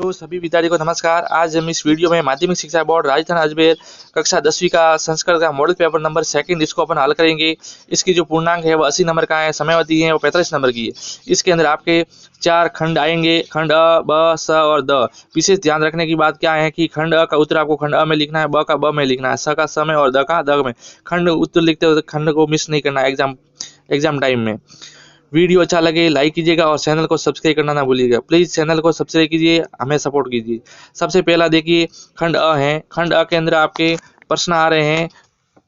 तो सभी विद्यार्थियों को नमस्कार। आज हम इस वीडियो में माध्यमिक शिक्षा बोर्ड राजस्थान अजमेर कक्षा 10वीं का संस्कृत का मॉडल पेपर नंबर सेकंड इसको अपन हल करेंगे। इसकी जो पूर्णांक है वो 80 नंबर का है, समयावधि है वो 45 नंबर की है। इसके अंदर आपके 4 खंड आएंगे, खंड अ, ब, स और द। विशेष ध्यान रखने की बात क्या है कि खंड अ का उत्तर आपको खंड अ में लिखना है, ब का ब में लिखना है, स का स में और द का द में। खंड उत्तर लिखते हुए खंड को मिस नहीं करना एग्जाम टाइम में। वीडियो अच्छा लगे लाइक कीजिएगा और चैनल को सब्सक्राइब करना ना भूलिएगा। प्लीज़ चैनल को सब्सक्राइब कीजिए, हमें सपोर्ट कीजिए। सबसे पहला देखिए, खंड अ है। खंड अ के अंदर आपके प्रश्न आ रहे हैं,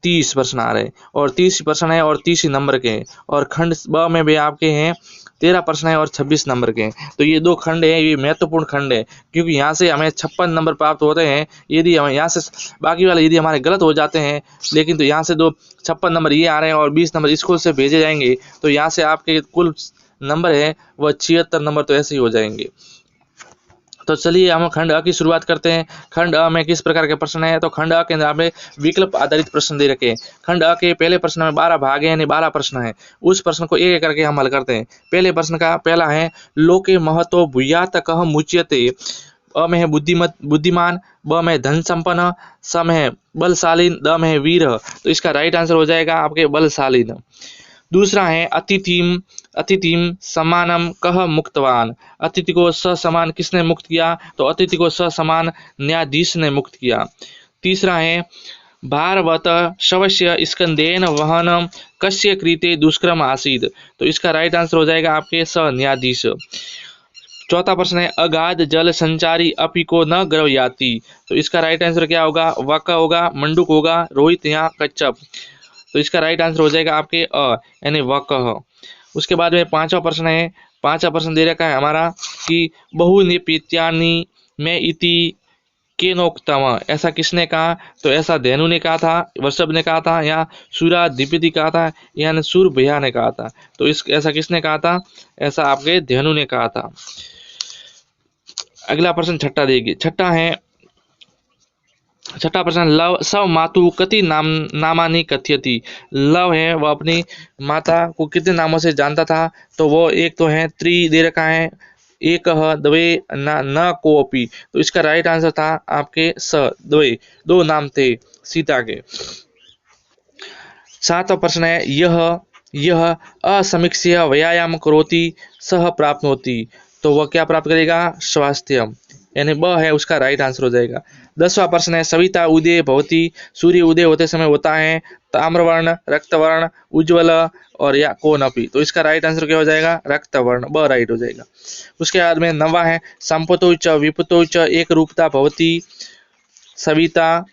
30 प्रश्न आ रहे हैं और 30 प्रश्न है और 30 नंबर के हैं। और खंड ब में भी आपके हैं 13 प्रश्न है और 26 नंबर के हैं। तो ये दो खंड है, ये महत्वपूर्ण खंड है क्योंकि यहाँ से हमें 56 नंबर प्राप्त होते हैं। यदि हम यहाँ से बाकी वाले यदि हमारे गलत हो जाते हैं, लेकिन तो यहाँ से 56 नंबर ये आ रहे हैं और 20 नंबर स्कूल से भेजे जाएंगे, तो यहाँ से आपके कुल नंबर है वह 76 नंबर तो ऐसे ही हो जाएंगे। तो चलिए हम खंड अ की शुरुआत करते हैं। खंड अ में किस प्रकार के प्रश्न है, तो खंड अ के अंदर आपने विकल्प आधारित प्रश्न दे रखे हैं। खंड अ के पहले प्रश्न में 12 भाग है, यानी 12 प्रश्न है। उस प्रश्न को एक एक करके हम हल करते हैं। पहले प्रश्न का पहला है, लोके महतो भूयात कह मुच्यते। अ में है बुद्धिमान, ब में धन संपन्न, स में है बलशालीन, द में है वीर। तो इसका राइट आंसर हो जाएगा आपके बलशालीन। दूसरा है, अतिथिम अतिथिम समानम कह मुक्तवान। अतिथि को समान किसने मुक्त किया, तो अतिथि को समान न्यायाधीश ने मुक्त किया। तीसरा है, भारवत शवस्य स्कंदेन वहनम कस्य कृते दुष्कर्म आसीद। तो इसका राइट आंसर हो जाएगा आपके स न्यायाधीश। चौथा प्रश्न है, अगाध जल संचारी अपी को न ग्रवयाति। तो इसका राइट आंसर क्या होगा, वक होगा, मंडूक होगा, रोहित या कच्छप। तो इसका राइट आंसर हो जाएगा आपके अ यानी वक। उसके बाद में पांचवा प्रश्न है। पांचवा प्रश्न दे रखा है हमारा कि बहुनिपीत्यानि में इति केनोक्तम। ऐसा किसने कहा, तो ऐसा धेनु ने कहा था, वृषभ ने कहा था, या सूराधिपति कहा था, या सूर भैया ने कहा था। तो इस ऐसा किसने कहा था, ऐसा आपके धेनु ने कहा था। अगला प्रश्न छठा देखिए। छठा प्रश्न, लव सव मातु कति नामानि कथयति। लव है वह अपनी माता को कितने नामों से जानता था, तो वो एक तो है त्रि दे रखा है, एक द्वे न कोपी। तो इसका राइट आंसर था आपके स द्वे, दो नाम थे सीता के। सातवां प्रश्न है, यह यह असमीक्ष्य व्यायाम करोति सह प्राप्नोति। तो वह क्या प्राप्त करेगा, स्वास्थ्य, यानी ब है उसका राइट आंसर हो जाएगा। 10वां प्रश्न है, सविता उदय भवती। सूर्य उदय होते समय होता है ताम्रवर्ण, रक्तवर्ण, उज्ज्वल और या कोनपी। तो इसका राइट आंसर क्या हो जाएगा, रक्तवर्ण, ब राइट हो जाएगा। उसके बाद में 9वां है, संपतो च विपतो च एक रूपता भवती सविता।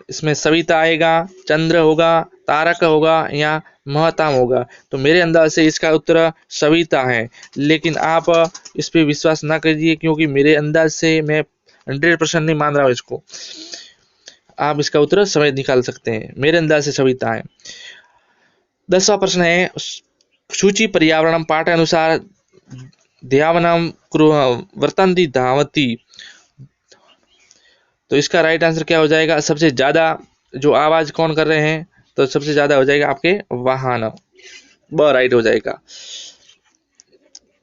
इसमें सविता आएगा, चंद्र होगा, तारक होगा या महताम होगा। तो मेरे अंदाज से इसका उत्तर सविता है, लेकिन आप इस पे विश्वास ना कीजिए क्योंकि मेरे अंदाज से मैं 100% नहीं मान रहा हूँ इसको। आप इसका उत्तर समय निकाल सकते हैं, मेरे अंदाज से सविता है। 10वां प्रश्न है, सूची पर्यावरण पाठ अनुसार ध्यावनम वर्तंती धावती। तो इसका राइट आंसर क्या हो जाएगा, सबसे ज्यादा जो आवाज कौन कर रहे हैं, तो सबसे ज्यादा हो जाएगा आपके वाहन, ब राइट हो जाएगा।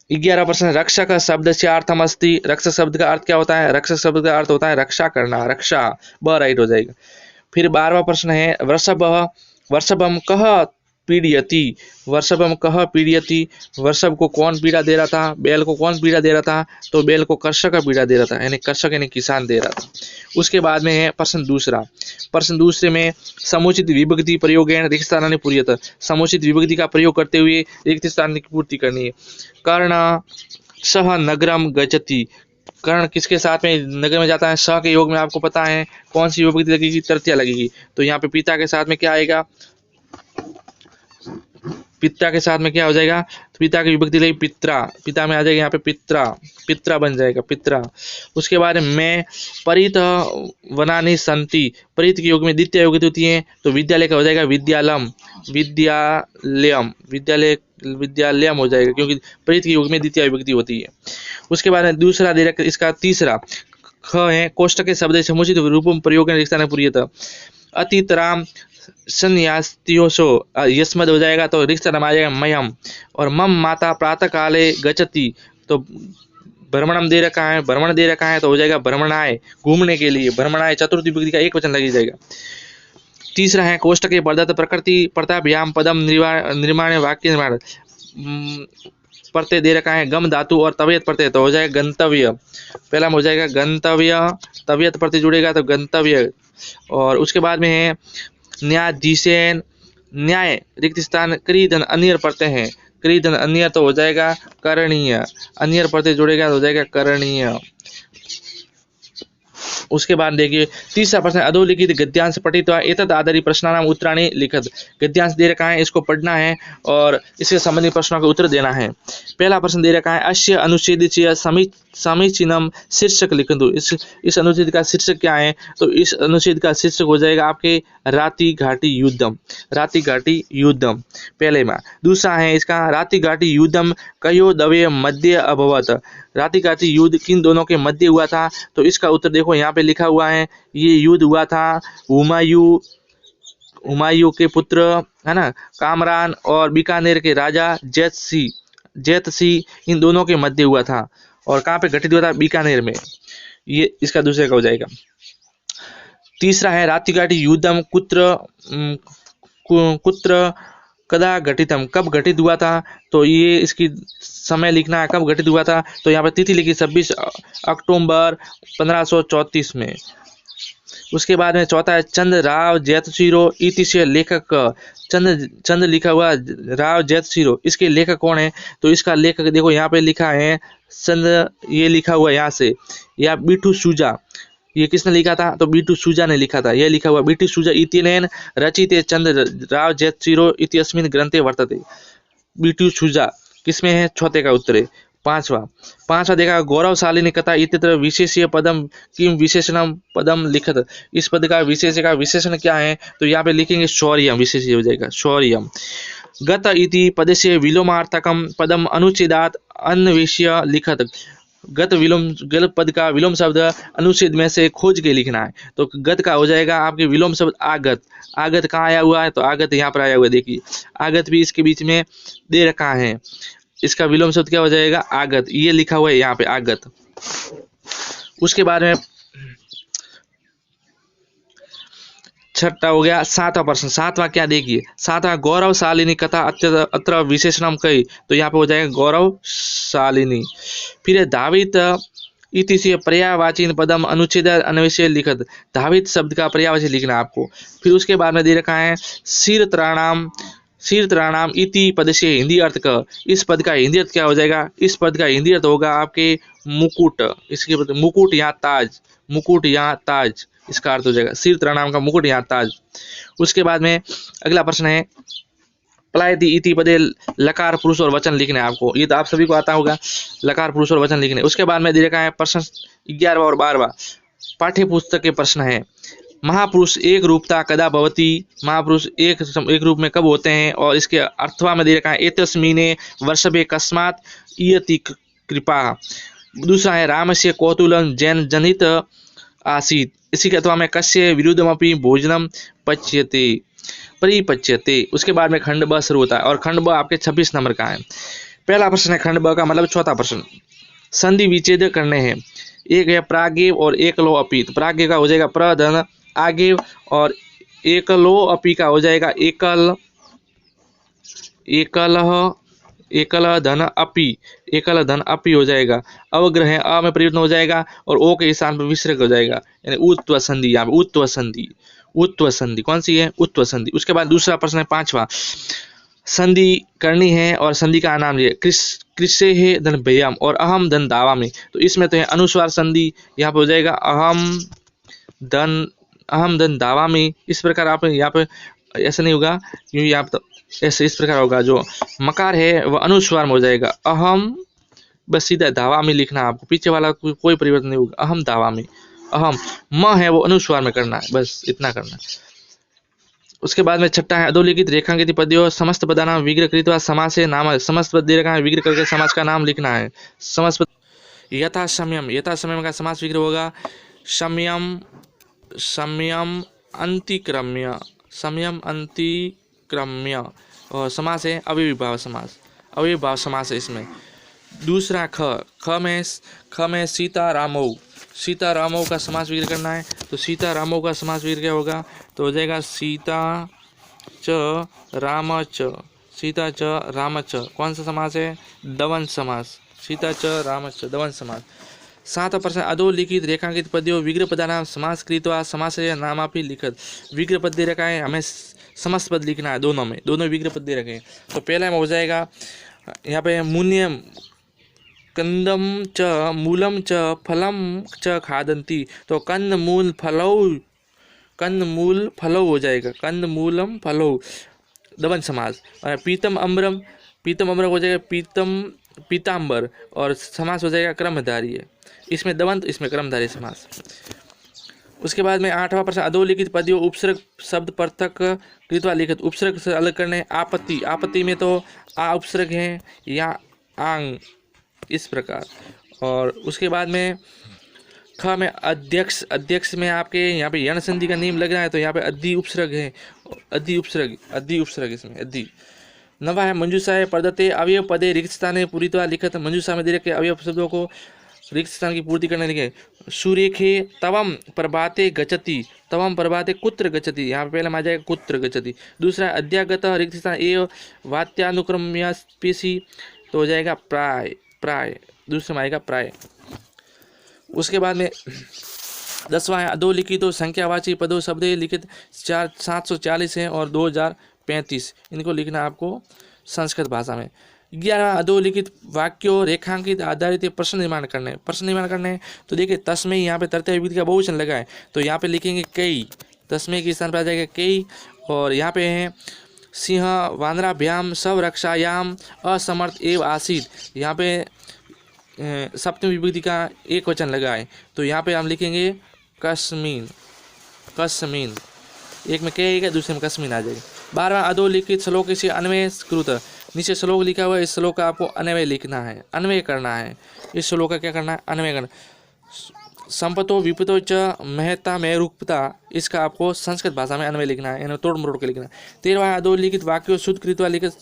11वां प्रश्न, रक्षक शब्द से अर्थम अस्ति। रक्षक शब्द का अर्थ क्या होता है, रक्षक शब्द का अर्थ होता है रक्षा करना, रक्षा, ब राइट हो जाएगा। फिर 12वां प्रश्न है, वृषभम कह पीड़यति। वृषभम कह पीड़यति, वृषभ को कौन पीड़ा दे रहा था, बैल को कौन पीड़ा दे रहा था, तो बैल को कर्षक पीड़ा दे रहा था, यानी कर्षक यानी किसान दे रहा था। उसके बाद में है प्रश्न दूसरा। प्रश्न दूसरे में, समुचित विभक्ति प्रयोगेण रिक्त स्थानानि पूर्यत। समुचित विभक्ति का प्रयोग करते हुए रिक्त स्थान की पूर्ति करनी है। कर्ण सह नगरम गच्छति। कर्ण किसके साथ में नगर में जाता है, स के योग में आपको पता है कौन सी विभक्ति लगेगी, तृतीया लगेगी। तो यहाँ पे पिता के साथ में क्या आएगा, पिता के साथ में क्या हो जाएगा, तो पिता की विभक्ति लगेगी पित्रा, पिता में आ जाएगा यहाँ पे पित्रा, पित्रा बन जाएगा पित्रा। उसके बाद में परित वनानि संति। परित के योग में द्वितीय विभक्ति होती है, तो विद्यालय का हो जाएगा विद्यालम, विद्यालयम, विद्यालयम हो जाएगा क्योंकि परित के योग में द्वितीय विभक्ति होती है। उसके बाद में दूसरा दे रखा, इसका तीसरा ख है, कोष्टक के शब्द समुचित रूपम प्रयोग पूर्यत। अतितराम संन्यास्तियोशो, यस्मद हो जाएगा तो रिक्त नाम आ जाएगा मयम। और मम माता प्रातः काले गच्छति, तो भ्रमणम दे रखा है, भ्रमण दे रखा है तो हो जाएगा भ्रमणाय, घूमने के लिए, भ्रमणाय चतुर्थी विभक्ति का एक वचन लग जाएगा। तीसरा है कोष्टक के प्रदत्त प्रकृति प्रताभ्याम पदम निर्माण वाक्य निर्माण। प्रत्यय दे रखा है गम धातु और तवियत प्रत्यय तो हो जाएगा गंतव्य। पहला में हो जाएगा गंतव्य, तवियत प्रत्यय जुड़ेगा तो गंतव्य। और उसके बाद में है न्यायाधीशेन, न्याय रिक्त स्थान क्रीधन अन्य प्रत्यय है, क्रीधन अन्य तो हो जाएगा करणीय, अन्य प्रत्यय जुड़ेगा तो हो जाएगा करणीय। उसके बाद देखिए तीसरा प्रश्न अधोलिखित गद्यांश पठित्वा एतद आधारित प्रश्नानाम उत्तराणि लिखत। गद्यांश दे रखा है, इसको पढ़ना है और इससे संबंधित प्रश्नों का उत्तर देना है। पहला प्रश्न दे रखा है अस्य अनुच्छेदस्य समीचीनम शीर्षक लिखन्तु। इस अनुच्छेद का शीर्षक क्या है, तो इस अनुच्छेद का शीर्षक हो जाएगा आपके राति घाटी युद्धम, राति घाटी युद्धम पहले में। दूसरा है इसका राति घाटी युद्धम कयो दवे मध्य अभवत, राति घाटी युद्ध किन दोनों के मध्य हुआ था, तो इसका उत्तर देखो यहाँ पे लिखा हुआ है, ये युद्ध हुआ था हुमायूं के पुत्र है ना कामरान और बीकानेर के राजा जैत सिंह इन दोनों के मध्य हुआ था। और कहाँ पे घटित हुआ था, बीकानेर में। ये इसका दूसरे का हो जाएगा। तीसरा है राति घाटी युद्धम कुत्र कदा घटितम, कब घटित हुआ था, तो ये इसकी समय लिखना है कब घटित हुआ था, तो यहाँ पर तिथि लिखी 26 अक्टूबर 1534 में। उसके बाद में चौथा है चंद्र राव जैतसिरो इतिश्य लेखक, चंद्र लिखा हुआ राव जैतसिरो, इसके लेखक कौन है, तो इसका लेखक देखो यहाँ पे लिखा है चंद्र, ये लिखा हुआ यहाँ से, या बीटू सूजा, ये किसने लिखा था, तो बीटू सूजा ने लिखा था। यह लिखा हुआ बीटू सूजा इत्यनेन रचिते चंद्र राव जैतसिरो इत्यस्मिन् ग्रंथे वर्तते। बीटू सूजा किसमें है, चौथे का उत्तर है। पांचवा देखा गौरवशालिनी कथा इत्यत्र विशेष्य पदम किम विशेषणम पदम लिखत। इस पद का विशेषण क्या है, तो यहाँ पे लिखेंगे शौर्यम, विशेष्य हो जाएगा शौर्यम। गत इति पदस्य विलोमार्थकम पदम अनुच्छेदात अन्वेष्य लिखत। गत पद का विलोम शब्द अनुच्छेद में से खोज के लिखना है, तो गत का हो जाएगा आपके विलोम शब्द आगत। आगत कहाँ आया हुआ है, तो आगत यहाँ पर आया हुआ है, देखिए आगत भी इसके बीच में दे रखा है, इसका विलोम शब्द क्या हो जाएगा आगत, ये लिखा हुआ है यहाँ पे आगत। उसके बाद में छठा हो गया सातवां प्रश्न। सातवां क्या देखिए, सातवां गौरवशालिनी कथा अत्र विशेषणम कई, तो यहाँ पे हो जाएगा गौरवशालिनी। फिर धावित इति से पर्यायवाची पदम अनुच्छेद अन्वेष्य लिखत। धावित शब्द का पर्यायवाची लिखना है आपको। फिर उसके बाद में दे रखा है शीरत्राणाम इति पद से हिंदी अर्थ का, इस पद का हिंदी अर्थ क्या हो जाएगा, इस पद का हिंदी अर्थ होगा आपके मुकुट, इसके मुकुट या ताज, मुकुट या ताज इसका अर्थ हो जाएगा, शीरत्राणाम का मुकुट या ताज। उसके बाद में अगला प्रश्न है प्लायति इति पदे लकार पुरुष और वचन लिखने आपको, ये तो आप सभी को आता होगा लकार पुरुष और वचन लिखने। उसके बाद में दे रखा है प्रश्न 11वां और 12वां पाठ्य पुस्तक के प्रश्न है। महापुरुष एक रूपता कदा भवति, महापुरुष एक रूप में कब होते हैं, और इसके अर्थवा में दे रखा है एतस्मिने वर्षभे कस्मात् इयति कृपा। दूसरा है रामस्य कौतूहलं जैन जनित आसीत, इसी के अथवा में कस्य विरुद्धमपि भोजनम परिपच्यते। उसके बाद में खंड ब शुरू होता है और खंड ब आपके 26 नंबर का है। पहला प्रश्न है खंड ब का मतलब चौथा प्रश्न, संधि विच्छेद करने हैं। एक है प्रागेव और एक लो अपी, तो प्रागेव का हो जाएगा प्रधन आगे, और एक लो अपी का हो जाएगा एकल धन अपी हो जाएगा। अवग्रह है अ में परिवर्तन हो जाएगा और ओ के स्थान पर विसर्ग हो जाएगा, यानी उत्व संधि। यहाँ पे उत्व संधि कौन सी है, उत्व संधि। उसके बाद दूसरा प्रश्न है 5वां, संधि करनी है और संधि का नाम लिया कृष्य है धन भयम और अहम धन दावा में, तो इसमें तो है अनुस्वार संधि, यहाँ पे हो जाएगा अहम धन दावा में। इस प्रकार आप यहाँ पे ऐसा नहीं होगा क्योंकि आप तो ऐसे इस प्रकार होगा, जो मकार है वह अनुस्वार में हो जाएगा अहम, बस सीधा दावा में लिखना आपको, पीछे वाला कोई परिवर्तन नहीं होगा, अहम दावा में। अहम म है वो अनुस्वार में करना है, बस इतना करना है। उसके बाद में छठा है अधोलिखित रेखांकित पद्यों समस्त पदानाम विग्रह कृत्वा समास से नाम, समस्त पद दे रखा है, विग्रह करके समास का नाम लिखना है। समस्त पद यथा समय का समास विग्रह होगा समयम अंतिक्रम्य, और समास है अव्ययीभाव समास है इसमें। दूसरा ख में सीता रामो का समास विग्रह करना है। तो सीता रामो का समास विग्रह क्या होगा, तो हो जाएगा सीता च राम च, सीता च राम च। कौन सा समास है, दवंश समास, सीता च राम च दवंश समास। 7वां प्रश्न, अधोलिखित रेखांकित पद्यों विग्रह पदानाम समास कृत्वा समासस्य नामापि लिखत। विग्रह पद दे रखा है, हमें समस्त पद लिखना है, दोनों विग्रह पद दे रखे हैं। तो पहला में हो जाएगा यहाँ पे मुन्यम कंदम च मूलम च फलम च खादंती। तो कंद मूल फलौ हो जाएगा, कंद मूलम फलौ दवंश समास। और पीतम अम्बरम हो जाएगा पीताम्बर, और समास हो जाएगा क्रमधारी, इसमें दवंत इसमें क्रमधारी समास। उसके बाद में 8वां प्रश्न, अधोलिखित पद्यों उपसर्ग शब्द पृथक कृत्वा लिखित। उपसर्ग से अलग करने, आपत्ति में तो आ उपसर्ग है या आंग, इस प्रकार। और उसके बाद में ख में अध्यक्ष में आपके यहाँ पे यण संधि का नियम लग रहा है, तो यहाँ पे अद्धि उपसर्ग है, अद्धि उपसर्ग इसमें अद्धि। 9वां है मंजूषा है प्रदत्ते अवयव पदे रिक्त स्थाने पूरित्वा लिखत। मंजूषा में दे रखे अवयव शब्दों को रिक्त स्थान की पूर्ति करने लिखे। सुरेखे तवम प्रभाते गच्छति, तवम प्रभाते कुत्र गच्छति, यहाँ पे पहले आ जाएगा कुत्र गच्छति। दूसरा अध्यागत रिक्त स्थान एव वात्यानुक्रम्यास्पेसी, तो हो जाएगा प्राय, दूसरे में आएगा प्राय। उसके बाद में 10वां है अधोलिखित संख्यावाची पदों शब्दे लिखित 740 हैं और 2035, इनको लिखना आपको संस्कृत भाषा में। 11वां अधोलिखित वाक्यों रेखांकित आधारित प्रश्न निर्माण करने। तो देखिए तस्मै यहाँ पे तृतीय विभक्ति का बहुवचन लगा है, तो यहाँ पे लिखेंगे कई, तस्मै के स्थान पर आ जाएगा कई। और यहाँ पे है सिंह वानराभ्याम सब रक्षायाम असमर्थ एव आसीत, यहाँ पे सप्तमी विभक्ति का एक वचन लगा है, तो यहाँ पे हम लिखेंगे कस्मीन, एक में कहेगा दूसरे में कस्मीन आ जाएगा। 12वां अधोलिखित श्लोक से अन्वय कृत, नीचे श्लोक लिखा हुआ है, इस श्लोक का आपको अन्वय लिखना है, अन्वय करना है। इस श्लोक का क्या करना है, अन्वय करना। संपतो विपतो च महता में रूपता, इसका आपको संस्कृत भाषा में अन्वय लिखना है, तोड़ मरोड़ के लिखना है। 13वां अधोलिखित वाक्यों शुद्ध कृत्वा लिखित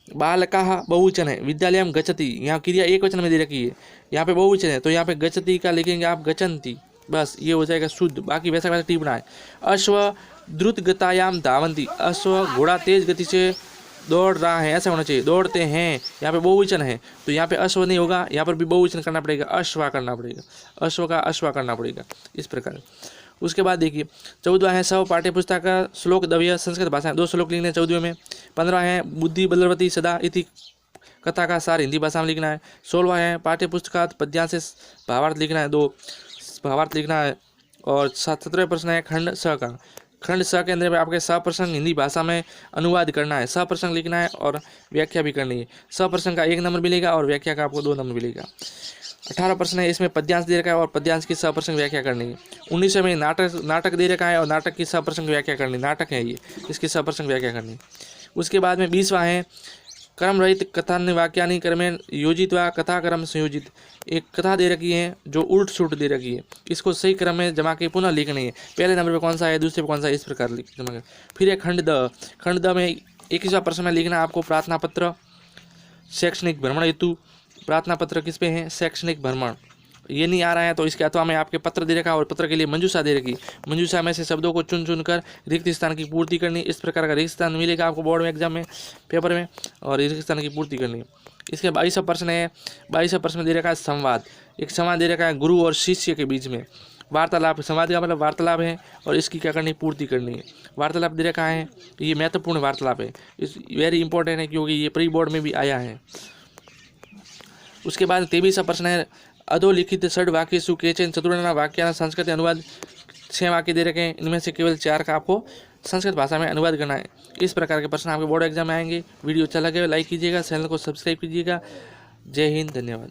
बालका बहुवचन है, विद्यालय में गच्छति, यहाँ क्रिया एक वचन में दे रखी है, यहाँ पे बहुवचन है, तो यहाँ पे गच्छति का लिखेंगे आप गच्छन्ति, बस ये हो जाएगा शुद्ध। बाकी वैसा टिप्पणी है। अश्व द्रुत गतायाम धावंती, अश्व घोड़ा तेज गति से दौड़ रहा है, ऐसा होना चाहिए, दौड़ते हैं, यहाँ पे बहुवचन है, तो यहाँ पे अश्व नहीं होगा, यहाँ पर भी बहुवचन करना पड़ेगा, अश्वा करना पड़ेगा, इस प्रकार। उसके बाद देखिए 14वां है सब पाठ्यपुस्तक का श्लोक दव्य संस्कृत भाषा, 2 श्लोक लिखने 14वें में। 15वां है बुद्धि बलवती सदा इति कथा का सार हिंदी भाषा में लिखना है। 16वां है पाठ्यपुस्तक पद्यांश से भावार्थ लिखना है, 2 भावार्थ लिखना है। और 17वां प्रश्न है खंड स के अंदर आपके सप्रसंग हिंदी भाषा में अनुवाद करना है, सप्रसंग लिखना है और व्याख्या भी करनी है। सप्रसंग का 1 नंबर मिलेगा और व्याख्या का आपको 2 नंबर मिलेगा। 18 प्रश्न है, इसमें पद्यांश दे रखा है और पद्यांश की सप्रसंग व्याख्या करनी है। 19वें में नाटक दे रखा है और नाटक की सप्रसंग व्याख्या करनी, नाटक है ये, इसकी सप्रसंग व्याख्या करनी। उसके बाद में 20वां है क्रम रहित कथा वाक्यानि क्रमेण योजित व कथा क्रम संयोजित। एक कथा दे रखी है जो उल्ट सुल्ट दे रखी है, इसको सही क्रम में जमा के पुनः लिखनी है, पहले नंबर पे कौन सा है, दूसरे पे कौन सा है, इस प्रकार जमा कर। फिर है खंड द में 21वां प्रश्न में लिखना आपको प्रार्थना पत्र शैक्षणिक भ्रमण हेतु। प्रार्थना पत्र किस पे है, शैक्षणिक भ्रमण। ये नहीं आ रहा है तो इसके अथवा में आपके पत्र दे रखा और पत्र के लिए मंजूषा दे रखी, मंजूषा में से शब्दों को चुन कर रिक्त स्थान की पूर्ति करनी। इस प्रकार का रिक्त स्थान मिलेगा आपको बोर्ड में एग्जाम में पेपर में, और रिक्त स्थान की पूर्ति करनी। इसके 22वां प्रश्न है, 22वां प्रश्न में दे रखा है संवाद। एक संवाद दे रखा है गुरु और शिष्य के बीच में, वार्तालाप। संवाद का मतलब वार्तालाप है और इसकी क्या करनी, पूर्ति करनी है। वार्तालाप दे रखा है, ये महत्वपूर्ण वार्तालाप है, इस वेरी इंपॉर्टेंट है क्योंकि ये प्री बोर्ड में भी आया है। उसके बाद 23वां प्रश्न है अधोलिखित षड वाक्येषु केचन चतुर्णाम वाक्यानां संस्कृत अनुवाद। 6 वाक्य दे रखे हैं, इनमें से केवल 4 का आपको संस्कृत भाषा में अनुवाद करना है। इस प्रकार के प्रश्न आपके बोर्ड एग्जाम में आएंगे। वीडियो अच्छा लगे लाइक कीजिएगा, चैनल को सब्सक्राइब कीजिएगा। जय हिंद, धन्यवाद।